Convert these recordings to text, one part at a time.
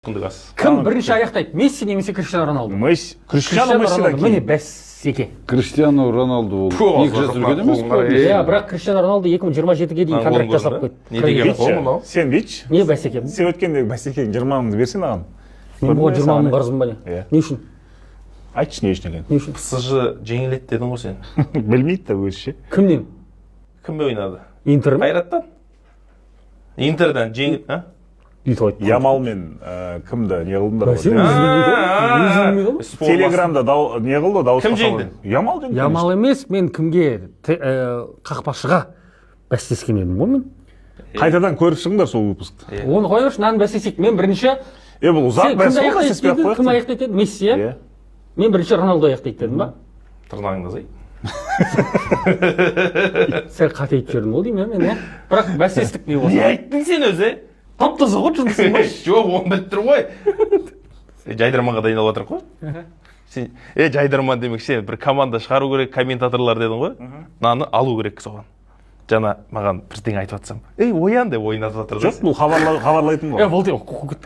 Кім бірінші аяқтайды? Месси немесе Криштиану Роналду? Криштиану Мессидан міне бәсеке. Криштиану Роналду ол екі жас үлкен емес па? Иә, бірақ Криштиану Роналду 2027-ге дейін контракт жасап қойды. Не деген қол? Сен бич? Не бәсеке? Сен өткендегі бәсекеге 20 мыңды берсен аған. Мен бұға 20 мың қарызым ба не? Не үшін? Айтшы не үшін екен? Не үшін? PSG жеңіледі дедің ғой сен. Білмейді да өзі ше. Кімнен? Кімбе ойнады? Интер ме? Қайраттан? Интерден жеңілді, а? Бүйтіп айтты. Ямал мен кімді не қылдыңдар ғой? Сен Телеграмда не қылды дауыс Кім жеңді? Ямал жеңді. Ямал емес, мен кімге қақпашыға бәстескен едім ғой мен. Қайтадан көріп шығыңдар сол выпускты. Оны қоя берші, нан бәстесек. Мен бірінші... Бұл ұзақ бәс қой бәстеспей ақ қояқты. Кім аяқтайды деді? Месси, иә? Мен бірінші Роналду аяқтайды дедім ба? Тырнағыңды зай. Сәл қате айтып жібердім ол деймін мен, бірақ бәстестік не болса. Не айттың сен өзі? Тап-таза ғой жұмысың ғой. Жоқ, оны біліп тұр ғой. Жайдарманға дайындалып жатыр ғой. Жайдарман демекші, бір команда шығару керек, комментаторлар дедің ғой. Наны алу керек соған. Жана маған бірдеңе айтып жатсам, оян деп ойнатып жатыр. Жоқ, бұл хабарлайтын ғой. Бұл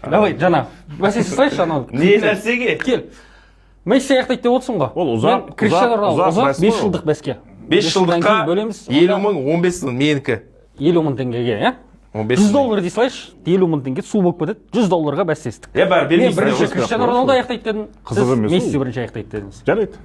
давай, жана, бәсесі сұрайшы, анау. Не нәрсеге? Кел. Месси аяқтайды деп отырсың ғой. Ол ұзақ, ұзақ 5 жылдық бәске. 5 жылдыққа 50 мың, 15 мың, менікі. 50 мың теңгеге, иә? $100 дей салайшы, 50 мың теңге су болып кетеді, $100 бәстестік. Бәрі Мен бірінші Криштиану Роналду аяқтайды дедім, сіз Месси бірінші аяқтайды дедіңіз. Жарайды.